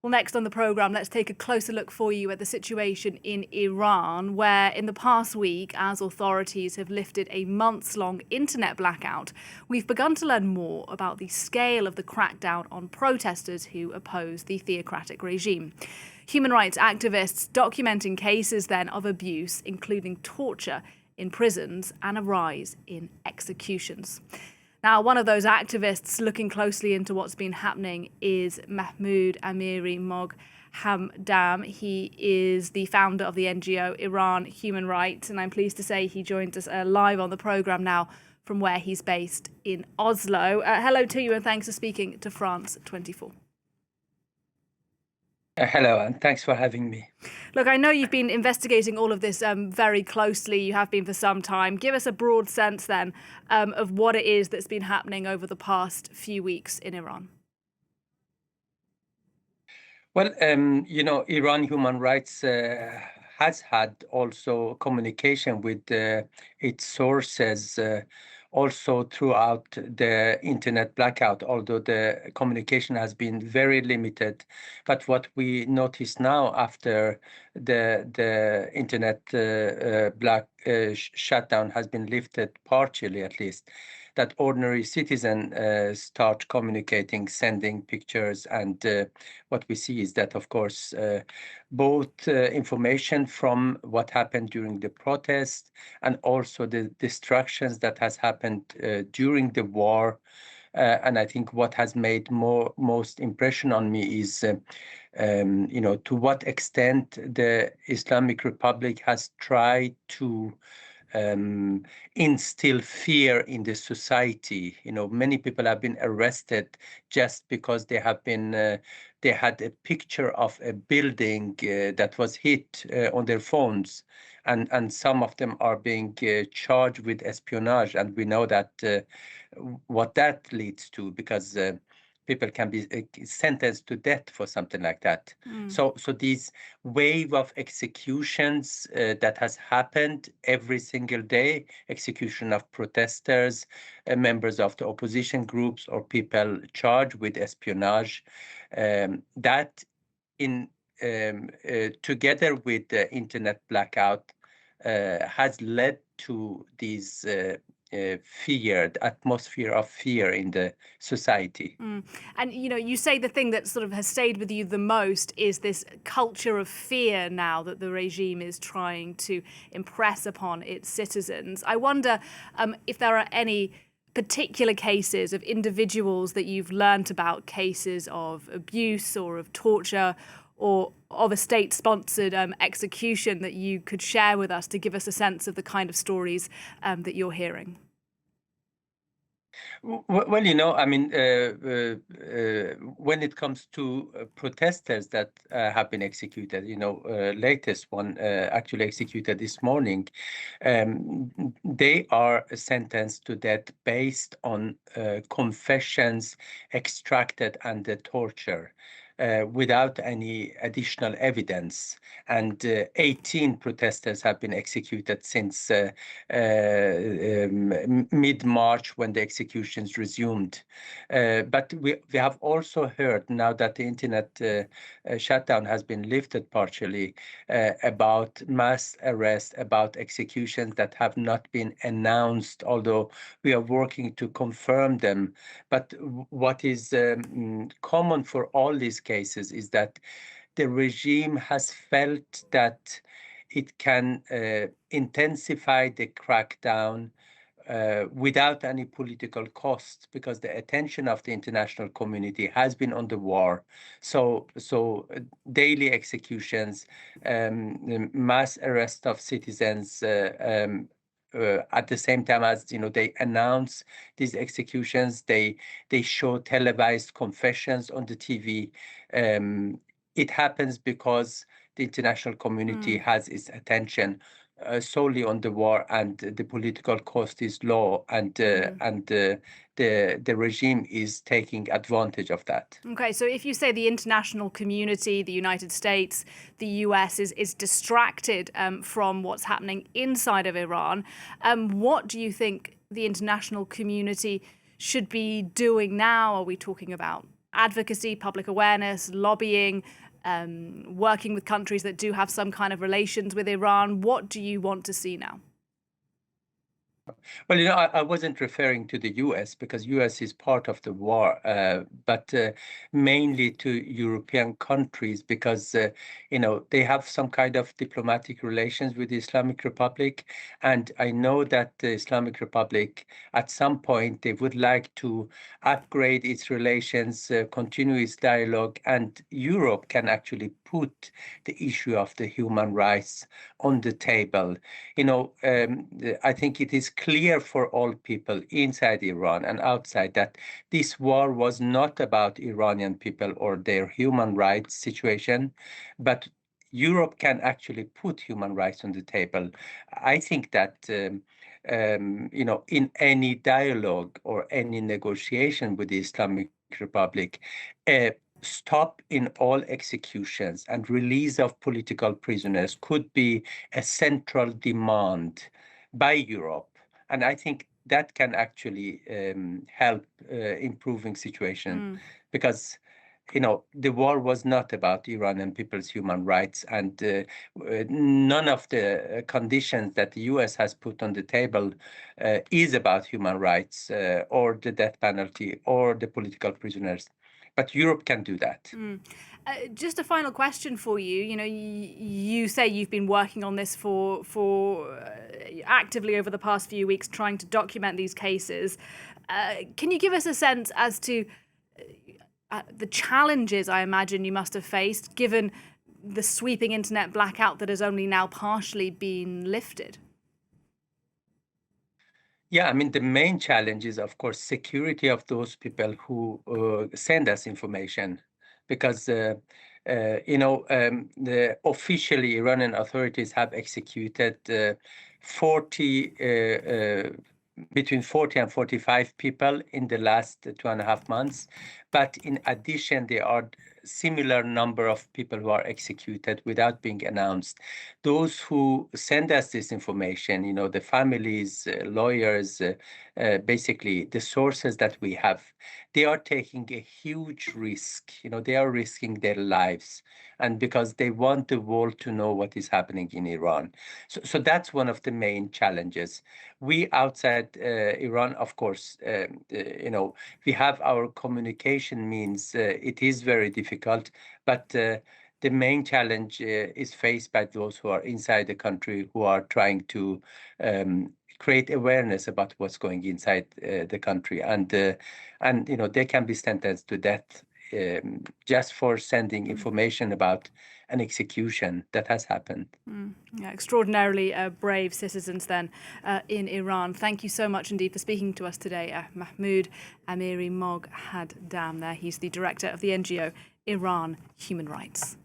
Well, next on the programme, let's take a closer look for you at the situation in Iran, where in the past week, as authorities have lifted a months-long internet blackout, we've begun to learn more about the scale of the crackdown on protesters who oppose the theocratic regime. Human rights activists documenting cases then of abuse, including torture in prisons and a rise in executions. Now, one of those activists looking closely into what's been happening is Mahmood Amiry-Moghaddam. He is the founder of the NGO Iran Human Rights, and I'm pleased to say he joins us live on the programme now from where he's based in Oslo. Hello to you and thanks for speaking to France 24. Hello, and thanks for having me. Look, I know you've been investigating all of this very closely. You have been for some time. Give us a broad sense then of what it is that's been happening over the past few weeks in Iran. Well, Iran Human Rights has had also communication with its sources also throughout the internet blackout, although the communication has been very limited. But what we notice now after the internet shutdown has been lifted, partially at least, that ordinary citizens start communicating, sending pictures, and what we see is that, of course, both information from what happened during the protest and also the destructions that has happened during the war. And I think what has made most impression on me is, to what extent the Islamic Republic has tried to instill fear in the society. Many people have been arrested just because they have been they had a picture of a building that was hit on their phones, and some of them are being charged with espionage, and we know that what that leads to, because people can be sentenced to death for something like that. So these wave of executions that has happened every single day, execution of protesters, members of the opposition groups, or people charged with espionage, that together with the internet blackout has led to these the atmosphere of fear in the society. And, you say the thing that sort of has stayed with you the most is this culture of fear now that the regime is trying to impress upon its citizens. I wonder if there are any particular cases of individuals that you've learnt about, cases of abuse or of torture or of a state-sponsored execution that you could share with us to give us a sense of the kind of stories that you're hearing. Well, when it comes to protesters that have been executed, latest one actually executed this morning, they are sentenced to death based on confessions extracted under torture. Without any additional evidence. And 18 protesters have been executed since mid-March, when the executions resumed. But we have also heard, now that the internet shutdown has been lifted partially, about mass arrests, about executions that have not been announced, although we are working to confirm them. But what is common for all these cases is that the regime has felt that it can intensify the crackdown without any political cost, because the attention of the international community has been on the war. So daily executions, mass arrest of citizens, at the same time as they announce these executions, they show televised confessions on the TV. It happens because the international community has its attention solely on the war, and the political cost is low, and the regime is taking advantage of that. Okay, so if you say the international community, the United States, the US is distracted from what's happening inside of Iran, what do you think the international community should be doing now? Are we talking about advocacy, public awareness, lobbying, working with countries that do have some kind of relations with Iran. What do you want to see now? Well, I wasn't referring to the US because US is part of the war, but mainly to European countries because, they have some kind of diplomatic relations with the Islamic Republic. And I know that the Islamic Republic, at some point, they would like to upgrade its relations, continue its dialogue, and Europe can actually put the issue of the human rights on the table. I think it is clear for all people inside Iran and outside that this war was not about Iranian people or their human rights situation, but Europe can actually put human rights on the table. I think that in any dialogue or any negotiation with the Islamic Republic, stop in all executions and release of political prisoners could be a central demand by Europe. And I think that can actually help improving situation because the war was not about Iranian people's human rights, and none of the conditions that the US has put on the table is about human rights or the death penalty or the political prisoners. But Europe can do that. Just a final question for you. You say you've been working on this for actively over the past few weeks, trying to document these cases. Can you give us a sense as to the challenges I imagine you must have faced, given the sweeping internet blackout that has only now partially been lifted? Yeah, I mean, the main challenge is, of course, security of those people who send us information, because the officially Iranian authorities have executed 40 between 40 and 45 people in the last 2.5 months. But in addition, there are similar number of people who are executed without being announced. Those who send us this information, the families, lawyers, basically the sources that we have, they are taking a huge risk. They are risking their lives, and because they want the world to know what is happening in Iran. So that's one of the main challenges. We outside Iran, of course, we have our communication means. It is very difficult, but the main challenge is faced by those who are inside the country, who are trying to create awareness about what's going inside the country, and they can be sentenced to death just for sending information about an execution that has happened. Yeah, extraordinarily brave citizens then in Iran. Thank you so much indeed for speaking to us today, Mahmood Amiry-Moghaddam there. He's the director of the NGO Iran Human Rights.